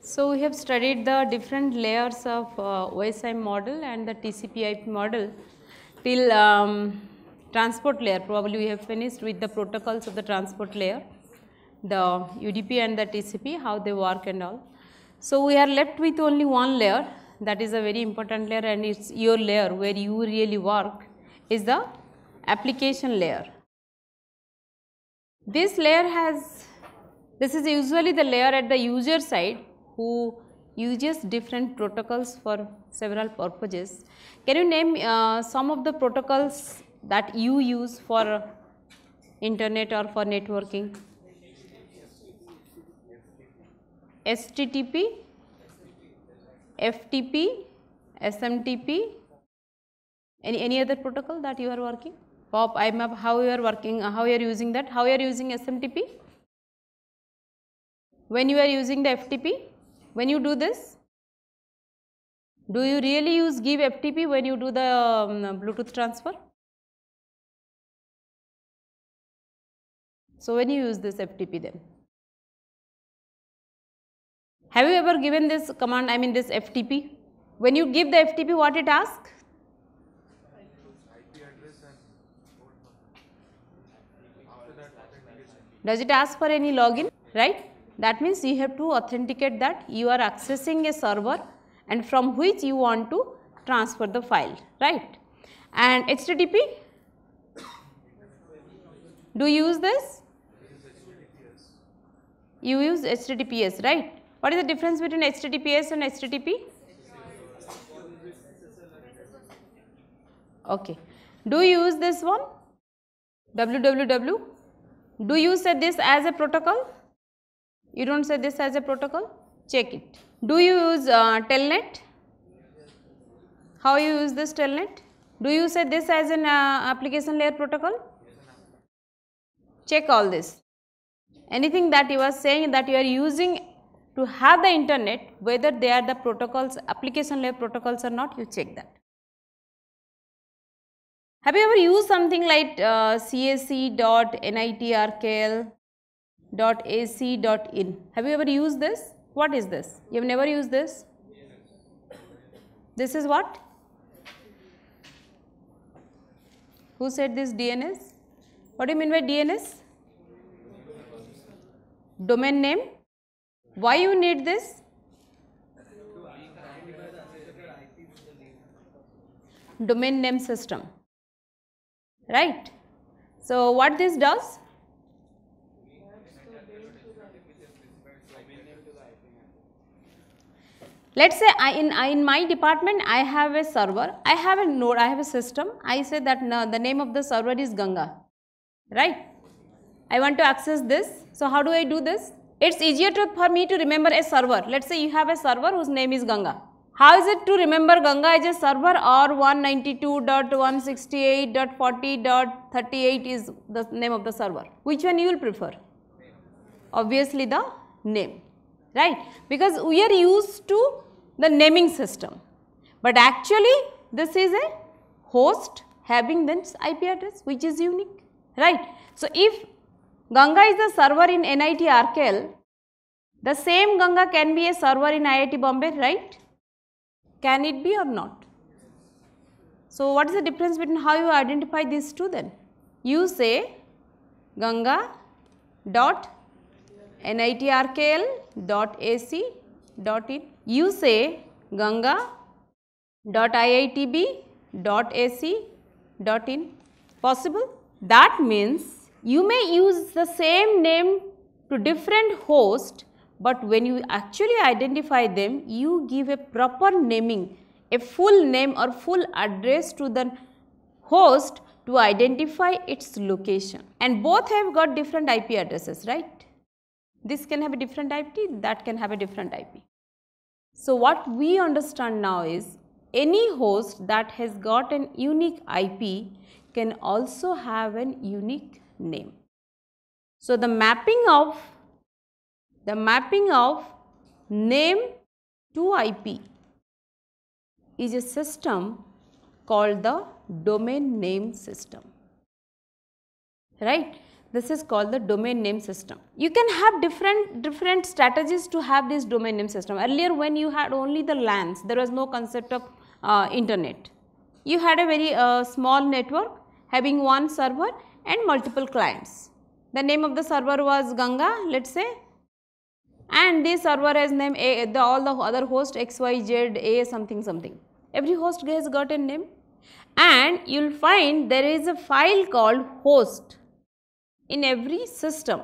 So, we have studied the different layers of OSI model and the TCP/IP model till transport layer. Probably we have finished with the protocols of the transport layer, the UDP and the TCP, how they work and all. So, we are left with only one layer, that is a very important layer, and it is your layer where you really work, is the application layer. This layer has, this is usually the layer at the user side who uses different protocols for several purposes. Can you name some of the protocols that you use for internet or for networking? HTTP, FTP, SMTP, any other protocol that you are working? Pop, IMAP, how you are working, how you are using that, how you are using SMTP? When you are using the FTP, when you do this, do you really use give FTP when you do the Bluetooth transfer? So, when you use this FTP then? Have you ever given this command, I mean this FTP? When you give the FTP, what it asks? Does it ask for any login, right? That means you have to authenticate that you are accessing a server and from which you want to transfer the file, right? And HTTP, do you use this? You use HTTPS, right? What is the difference between HTTPS and HTTP? Okay. Do you use this one? www? Do you say this as a protocol? You do not say this as a protocol? Check it. Do you use telnet? How you use this telnet? Do you say this as an application layer protocol? Check all this. Anything that you are saying that you are using to have the internet, whether they are the protocols, application layer protocols or not, you check that. Have you ever used something like csc.nitrkl.ac.in? Have you ever used this? What is this? You have never used this? This is what? Who said this DNS? What do you mean by DNS? Domain name. Why you need this? Domain name system, right? So, what this does? Let us say in my department I have a server, I have a node, I have a system, I say that the name of the server is Ganga, right? I want to access this. So, how do I do this? It is easier for me to remember a server. Let us say you have a server whose name is Ganga. How is it to remember Ganga as a server or 192.168.40.38 is the name of the server? Which one you will prefer? Obviously the name, right? Because we are used to the naming system, but actually this is a host having this IP address which is unique, right? So, if Ganga is the server in NIT RKL, the same Ganga can be a server in IIT Bombay, right? Can it be or not? So, what is the difference between how you identify these two then? You say Ganga.nitrkl.ac.in. You say Ganga.iitb.ac.in. Possible? That means you may use the same name to different hosts, but when you actually identify them, you give a proper naming, a full name or full address to the host to identify its location, and both have got different IP addresses, right? This can have a different IP, that can have a different IP. So, what we understand now is any host that has got an unique IP can also have an unique name. So, the mapping of name to IP is a system called the domain name system, right? This is called the domain name system. You can have different strategies to have this domain name system. Earlier when you had only the LANs, there was no concept of internet. You had a very small network having one server and multiple clients. The name of the server was Ganga, let us say, and this server has name A, all the other host X, Y, Z, A something something. Every host has got a name, and you will find there is a file called host in every system,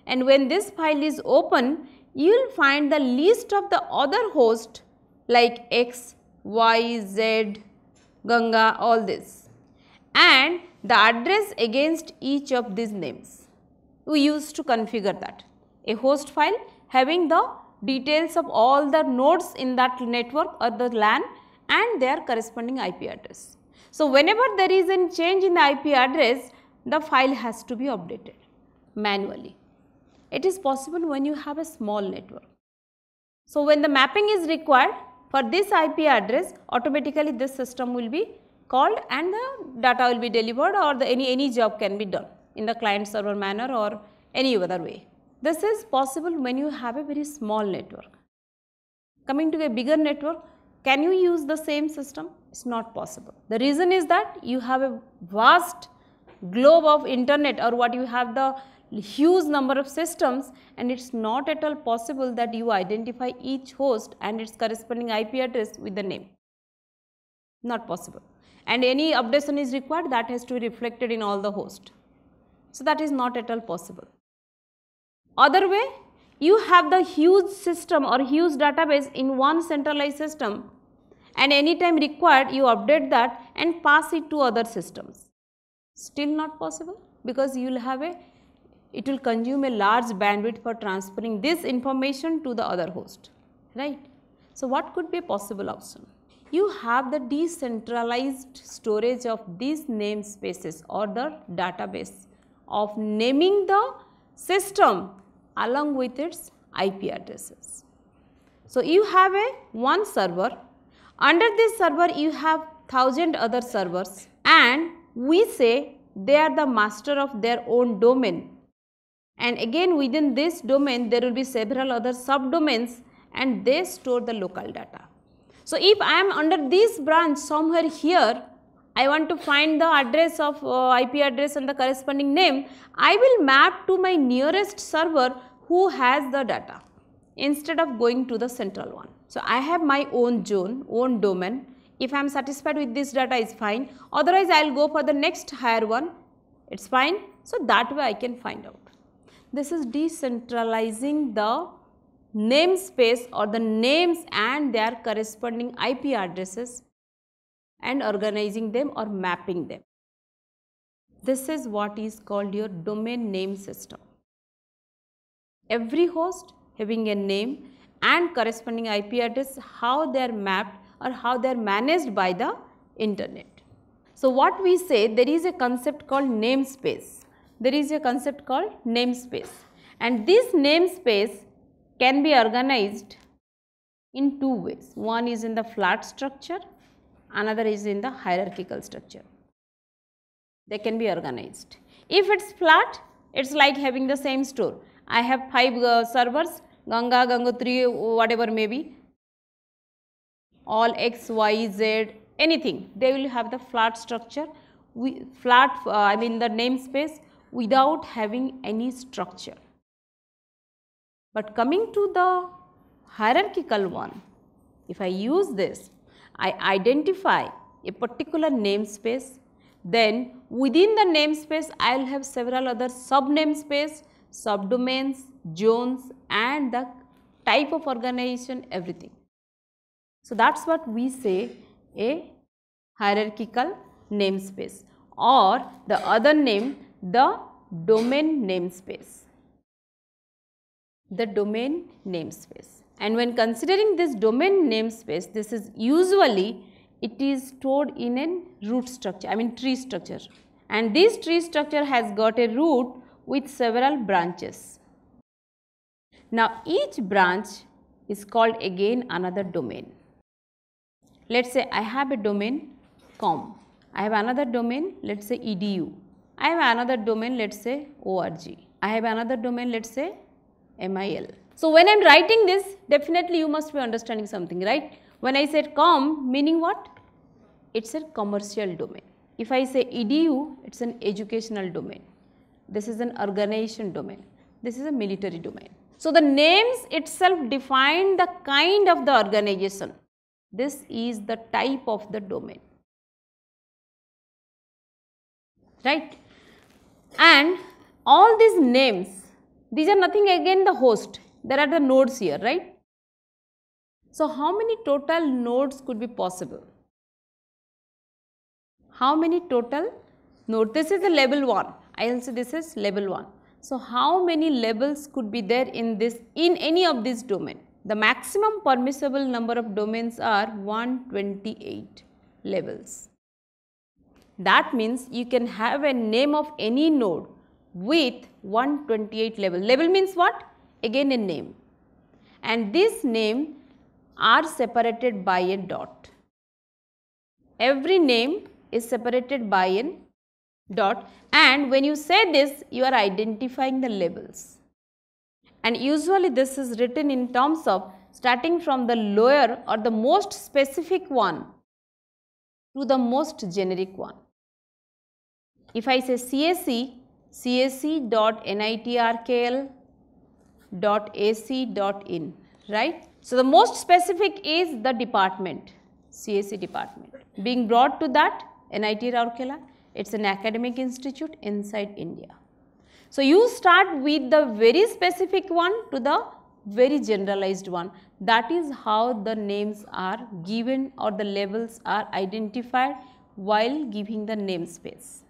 and when this file is open, you will find the list of the other host like X, Y, Z, Ganga, all this, and the address against each of these names. We used to configure that. A host file having the details of all the nodes in that network or the LAN and their corresponding IP address. So, whenever there is a change in the IP address, the file has to be updated manually. It is possible when you have a small network. So, when the mapping is required for this IP address, automatically this system will be called and the data will be delivered, or any job can be done in the client server manner or any other way. This is possible when you have a very small network. Coming to a bigger network, can you use the same system? It is not possible. The reason is that you have a vast globe of internet, or what you have the huge number of systems, and it is not at all possible that you identify each host and its corresponding IP address with the name. Not possible. And any updation is required, that has to be reflected in all the hosts. So, that is not at all possible. Other way, you have the huge system or huge database in one centralized system, and anytime required you update that and pass it to other systems. Still not possible, because you will have it will consume a large bandwidth for transferring this information to the other host, right. So, what could be a possible option? You have the decentralized storage of these namespaces or the database of naming the system along with its IP addresses. So, you have one server, under this server you have 1000 other servers, and we say they are the master of their own domain, and again within this domain there will be several other subdomains and they store the local data. So, if I am under this branch somewhere here, I want to find the address of IP address and the corresponding name, I will map to my nearest server who has the data instead of going to the central one. So, I have my own zone, own domain. If I am satisfied with this data, is fine, otherwise I will go for the next higher one, it is fine. So, that way I can find out. This is decentralizing the namespace or the names and their corresponding IP addresses and organizing them or mapping them. This is what is called your domain name system. Every host having a name and corresponding IP address, how they are mapped or how they are managed by the internet. So, what we say, there is a concept called namespace. There is a concept called namespace, and this namespace can be organized in two ways. One is in the flat structure, another is in the hierarchical structure. They can be organized. If it is flat, it is like having the same store. I have 5 servers, Ganga, Gangotri, whatever may be, all X, Y, Z, anything, they will have the flat structure, the namespace without having any structure. But coming to the hierarchical one, if I use this, I identify a particular namespace, then within the namespace I will have several other sub namespace, subdomains, zones, and the type of organization, everything. So, that is what we say a hierarchical namespace, or the other name, the domain namespace. The domain namespace. And when considering this domain namespace, this is usually it is stored in a root structure, tree structure, and this tree structure has got a root with several branches. Now, each branch is called again another domain. Let us say I have a domain com, I have another domain, let us say edu, I have another domain, let us say org. I have another domain, let us say mil. So, when I am writing this, definitely you must be understanding something, right. When I said com, meaning what? It is a commercial domain. If I say edu, it is an educational domain. This is an organization domain. This is a military domain. So, the names itself define the kind of the organization. This is the type of the domain, right. And all these names, these are nothing again the host, there are the nodes here, right. So, how many total nodes could be possible? How many total nodes? This is the level 1, I will say this is level 1. So, how many levels could be there in this, in any of this domain? The maximum permissible number of domains are 128 levels. That means you can have a name of any node with 128 level. Level means what? Again a name. And this name are separated by a dot. Every name is separated by a dot, and when you say this, you are identifying the levels. And usually this is written in terms of starting from the lower or the most specific one to the most generic one. If I say CSE, csc.nitrkl.ac.in, right. So, the most specific is the department, CSE department. Being brought to that, NIT Rourkela, it is an academic institute inside India. So, you start with the very specific one to the very generalized one. That is how the names are given or the levels are identified while giving the namespace.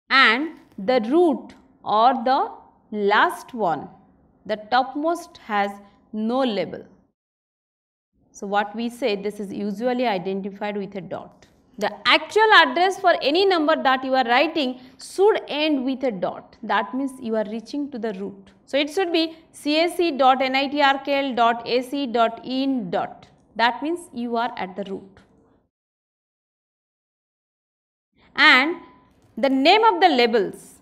And the root or the last one, the topmost has no label. So, what we say, this is usually identified with a dot. The actual address for any number that you are writing should end with a dot. That means you are reaching to the root. So, it should be csc.nitrkl.ac.in. That means you are at the root. And the name of the labels,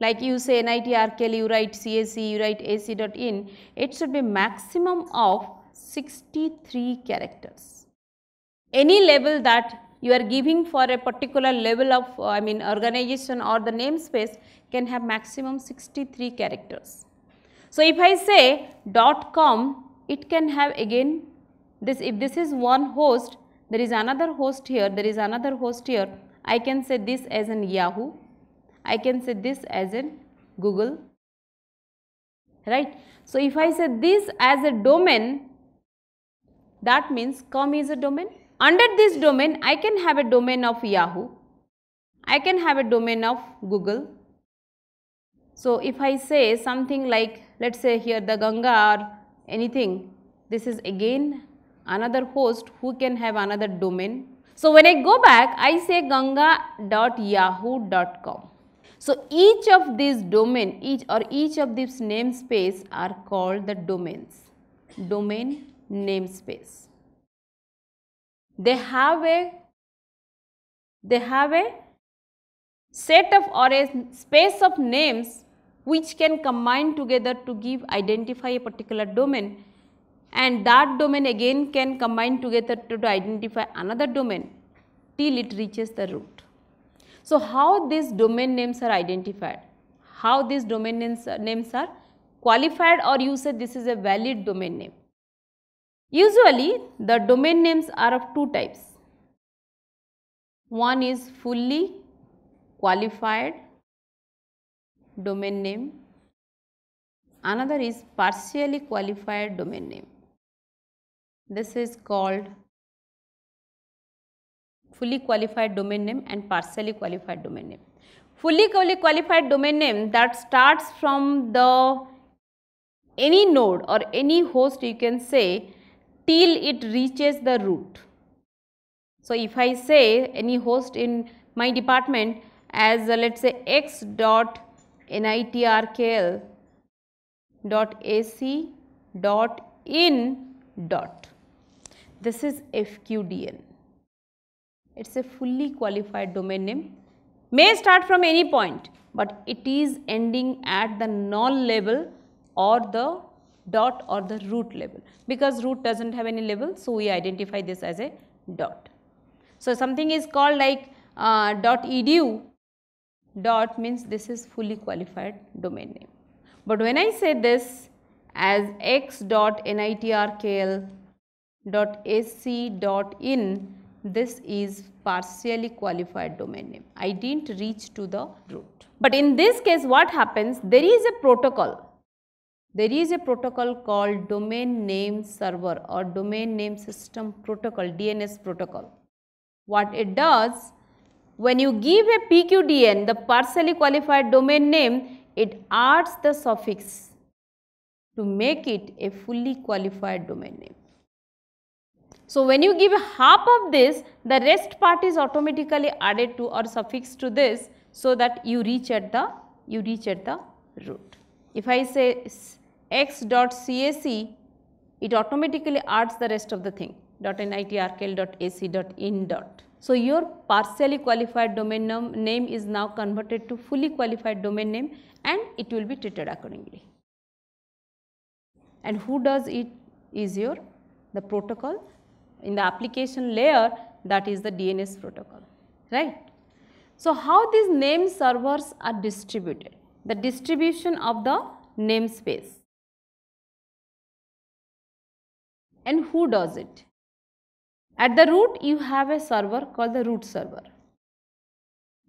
like you say NIT Rourkela, you write CSE, you write ac.in, it should be maximum of 63 characters. Any label that you are giving for a particular level of organization or the namespace can have maximum 63 characters. So, if I say .com, it can have again this, if this is one host, there is another host here, there is another host here. I can say this as an Yahoo, I can say this as an Google, right. So, if I say this as a domain, that means com is a domain. Under this domain, I can have a domain of Yahoo, I can have a domain of Google. So, if I say something like, let us say here the Ganga or anything, this is again another host who can have another domain. So, when I go back, I say ganga.yahoo.com. So, each of these domain, each of these namespace are called the domains, domain namespace. They have a set of or a space of names which can combine together to identify a particular domain, and that domain again can combine together to identify another domain till it reaches the root. So, how these domain names are identified? How these domain names are qualified, or you say this is a valid domain name? Usually, the domain names are of two types. One is fully qualified domain name, another is partially qualified domain name. This is called fully qualified domain name and partially qualified domain name. Fully qualified domain name, that starts from the any node or any host, you can say, till it reaches the root. So, if I say any host in my department as let us say x.nitrkl.ac.in. This is FQDN. It is a fully qualified domain name. may start from any point, but it is ending at the null level or the dot or the root level, because root does not have any level. So, we identify this as a dot. So, something is called like .edu, dot means this is fully qualified domain name. But when I say this as x.nitrkl.ac.in, this is partially qualified domain name. I did not reach to the root. But in this case what happens, there is a protocol. There is a protocol called domain name server or domain name system protocol, DNS protocol. What it does, when you give a PQDN, the partially qualified domain name, it adds the suffix to make it a fully qualified domain name. So, when you give half of this, the rest part is automatically added to or suffixed to this, so that you reach at the root. If I say x.cac, it automatically adds the rest of the thing .nitrkl.ac.in. So, your partially qualified domain name is now converted to fully qualified domain name, and it will be treated accordingly. And who does it is the protocol in the application layer, that is the DNS protocol, right. So, how these name servers are distributed? The distribution of the namespace, and who does it? At the root you have a server called the root server.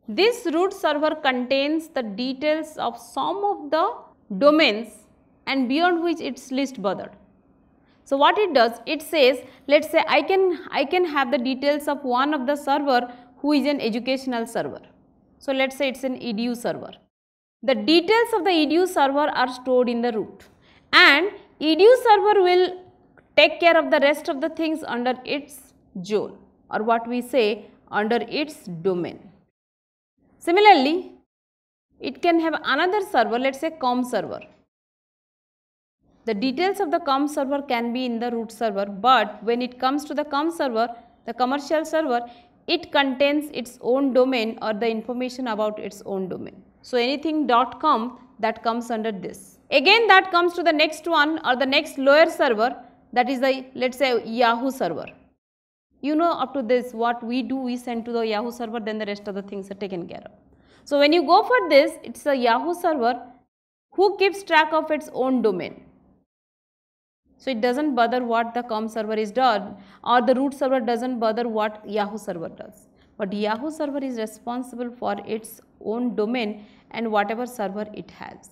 This root server contains the details of some of the domains and beyond which it is least bothered. So, what it does? It says, let us say I can have the details of one of the server who is an educational server. So, let us say it is an edu server. The details of the edu server are stored in the root, and edu server will take care of the rest of the things under its zone, or what we say under its domain. Similarly, it can have another server, let us say com server. The details of the com server can be in the root server, but when it comes to the com server, the commercial server, it contains its own domain or the information about its own domain. So, anything .com, that comes under this. Again, that comes to the next one or the next lower server, that is the, let us say, Yahoo server. You know, up to this what we do, we send to the Yahoo server, then the rest of the things are taken care of. So, when you go for this, it is a Yahoo server who keeps track of its own domain. So, it does not bother what the com server is done, or the root server does not bother what Yahoo server does. But Yahoo server is responsible for its own domain and whatever server it has.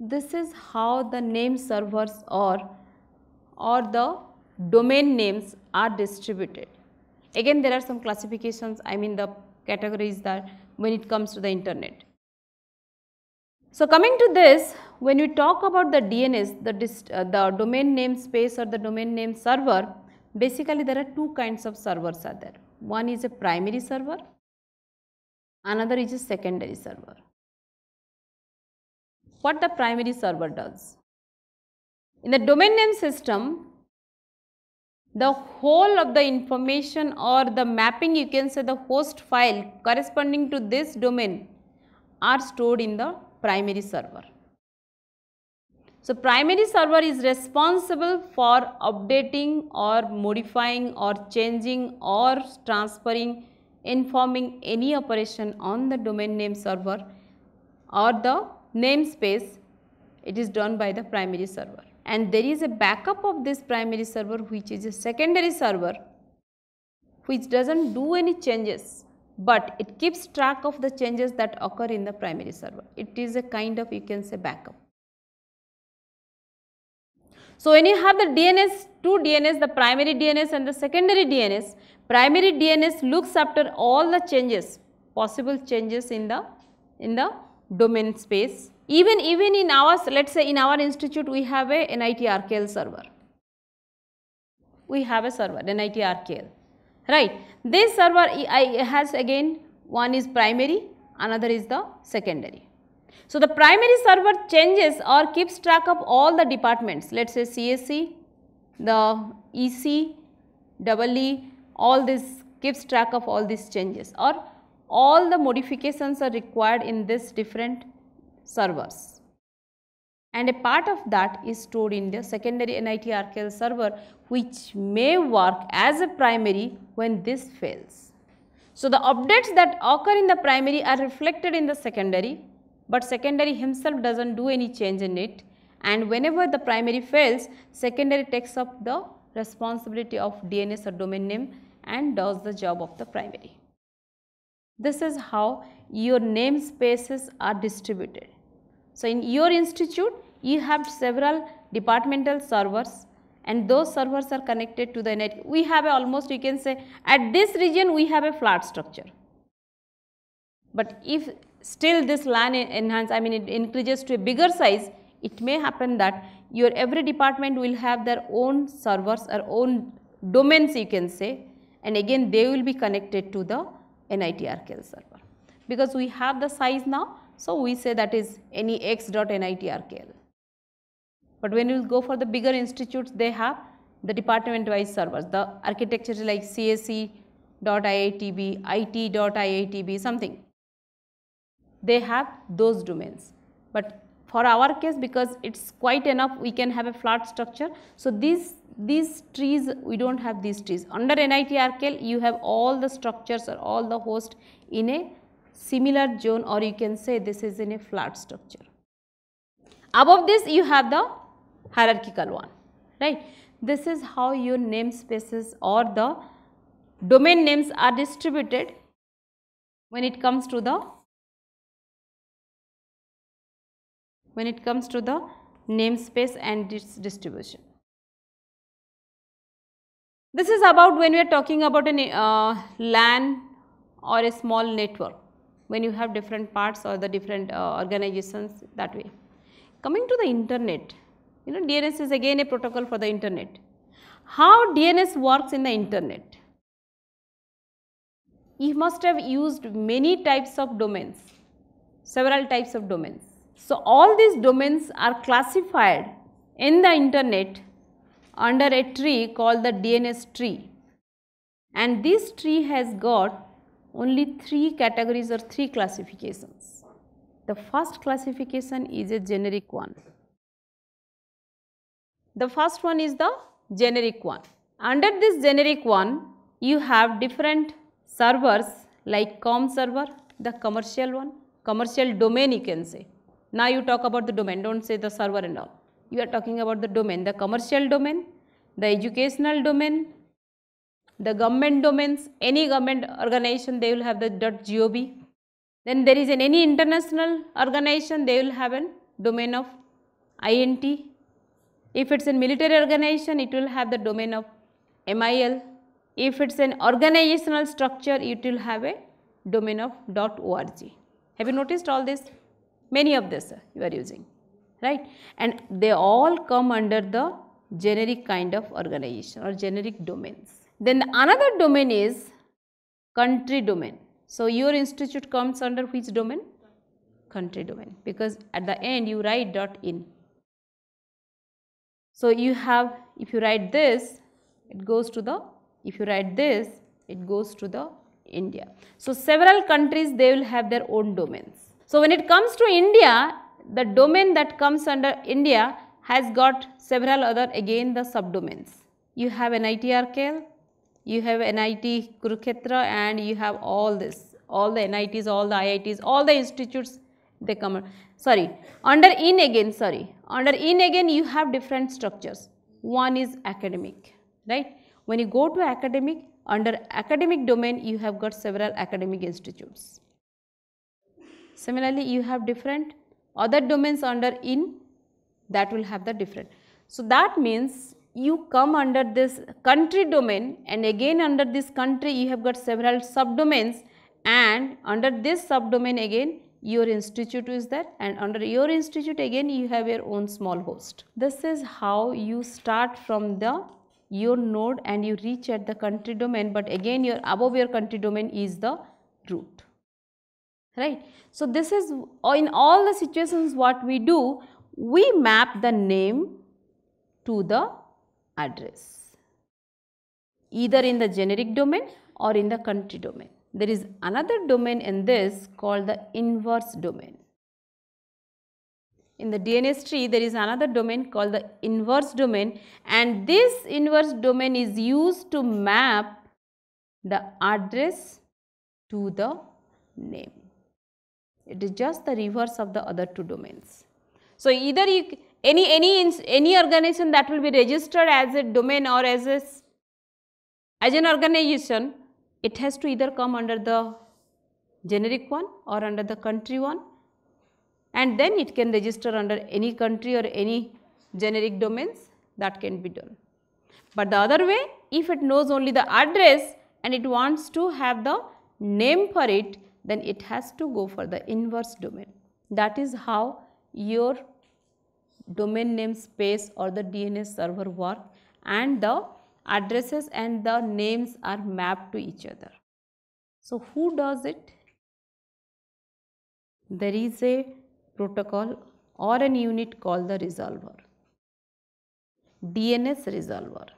This is how the name servers or the domain names are distributed. Again, there are some classifications, I mean the categories that when it comes to the internet. So, coming to this, when we talk about the DNS, the domain name space or the domain name server, basically there are two kinds of servers are there. One is a primary server, another is a secondary server. What the primary server does? In the domain name system, the whole of the information or the mapping, you can say the host file corresponding to this domain are stored in the primary server. So, primary server is responsible for updating or modifying or changing or transferring, informing any operation on the domain name server or the namespace. It is done by the primary server, and there is a backup of this primary server which is a secondary server which does not do any changes, but it keeps track of the changes that occur in the primary server. It is a kind of, you can say, backup. So, when you have the DNS, two DNS, the primary DNS and the secondary DNS, primary DNS looks after all the changes, possible changes in the domain space. Even in our, let us say in our institute we have a NITRKL server. We have a server NITRKL, right. This server has again, one is primary, another is the secondary. So, the primary server changes or keeps track of all the departments, let us say CSC, the EC, EE, all this keeps track of all these changes, or all the modifications are required in this different servers, and a part of that is stored in the secondary NIT Rourkela server, which may work as a primary when this fails. So, the updates that occur in the primary are reflected in the secondary, but secondary himself does not do any change in it, and whenever the primary fails, secondary takes up the responsibility of DNS or domain name and does the job of the primary. This is how your namespaces are distributed. So, in your institute you have several departmental servers, and those servers are connected to the NIT. We have a almost, you can say, at this region we have a flat structure. But if still this LAN it increases to a bigger size, it may happen that your every department will have their own servers or own domains, you can say, and again they will be connected to the NIT Rourkela server. Because we have the size now, so we say that is any x.NIT Rourkela. But when you go for the bigger institutes, they have the department wise servers. The architecture is like CSE.IITB, IT.IITB, something. They have those domains. But for our case, because it's quite enough, we can have a flat structure. So, these trees, we do not have these trees. Under NIT Rourkela, you have all the structures or all the hosts in a similar zone, or you can say this is in a flat structure. Above this, you have the hierarchical one, right. This is how your namespaces or the domain names are distributed when it comes to the namespace and its distribution. This is about when we are talking about a LAN or a small network, when you have different parts or the different organizations that way. Coming to the internet, DNS is again a protocol for the internet. How DNS works in the internet? You must have used many types of domains, several types of domains. So, all these domains are classified in the internet under a tree called the DNS tree, and this tree has got only 3 categories or 3 classifications. The first classification is a generic one. The first one is the generic one. Under this generic one, you have different servers like com server, the commercial one, commercial domain you can say. Now you talk about the domain, don't say the server and all. You are talking about the domain, the commercial domain, the educational domain, the government domains, any government organization they will have the .gov. Then there is any international organization, they will have a domain of INT. If it is a military organization, it will have the domain of MIL. If it is an organizational structure, it will have a domain of .org. Have you noticed all this? Many of this you are using, right? And they all come under the generic kind of organization or generic domains. Then another domain is country domain. So, your institute comes under which domain? Country domain, because at the end you write .in. So, you have, if you write this, it goes to the, if you write this, it goes to the India. So, several countries they will have their own domains. So, when it comes to India, the domain that comes under India has got several other again the subdomains. You have NIT Rourkela, you have NIT Kurukshetra, and you have all this, all the NITs, all the IITs, all the institutes they come under. Under in again you have different structures. One is academic, right. When you go to academic, under academic domain you have got several academic institutes. Similarly, you have different other domains under in, that will have the different. So, that means you come under this country domain, and again under this country you have got several subdomains, and under this subdomain again your institute is there, and under your institute again you have your own small host. This is how you start from your node and you reach at the country domain, but again your above your country domain is the root, right. So, this is in all the situations what we do, we map the name to the address, either in the generic domain or in the country domain. there is another domain in this called the inverse domain. In the DNS tree, there is another domain called the inverse domain, and this inverse domain is used to map the address to the name. It is just the reverse of the other two domains. So, either any organization that will be registered as a domain or as an organization, it has to either come under the generic one or under the country one, and then it can register under any country or any generic domains, that can be done. But the other way, if it knows only the address and it wants to have the name for it, then it has to go for the inverse domain. That is how your domain name space or the DNS server work, and the addresses and the names are mapped to each other. So, who does it? There is a protocol or an unit called the resolver, DNS resolver,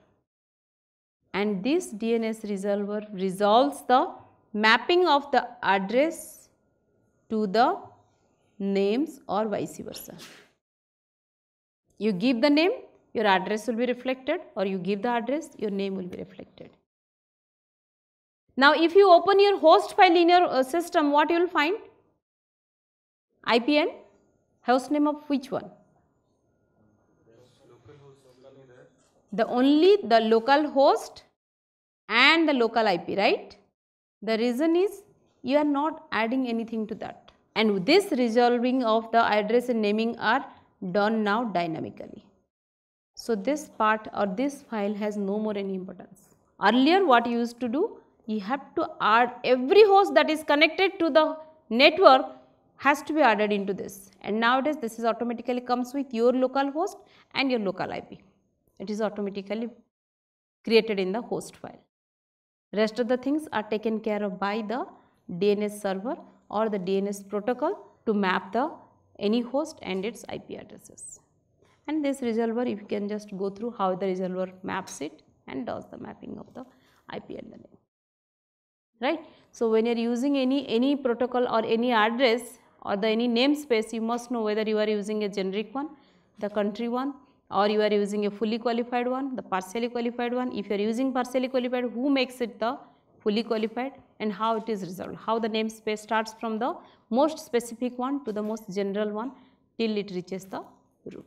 and this DNS resolver resolves the mapping of the address to the names or vice versa. You give the name, your address will be reflected, or you give the address, your name will be reflected. Now, if you open your host file in your system, what you will find? IP and host name of which one? Only the local host and the local IP, right? The reason is you are not adding anything to that, and this resolving of the address and naming are done now dynamically. So, this part or this file has no more any importance. Earlier what you used to do, you have to add every host that is connected to the network has to be added into this, and nowadays this is automatically comes with your local host and your local IP. It is automatically created in the host file. Rest of the things are taken care of by the DNS server or the DNS protocol to map the any host and its IP addresses. And this resolver, you can just go through how the resolver maps it and does the mapping of the IP and the name, right. So, when you are using any protocol or any address or the any namespace, you must know whether you are using a generic one, the country one, or you are using a fully qualified one, the partially qualified one. If you are using partially qualified, who makes it the fully qualified, and how it is resolved, how the namespace starts from the most specific one to the most general one till it reaches the root.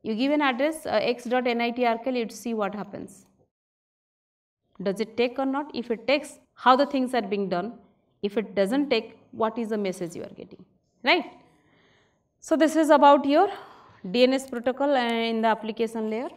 You give an address x.nitrkl, you see what happens. Does it take or not? If it takes, how the things are being done. If it does not take, what is the message you are getting, right. So, this is about your DNS protocol in the application layer.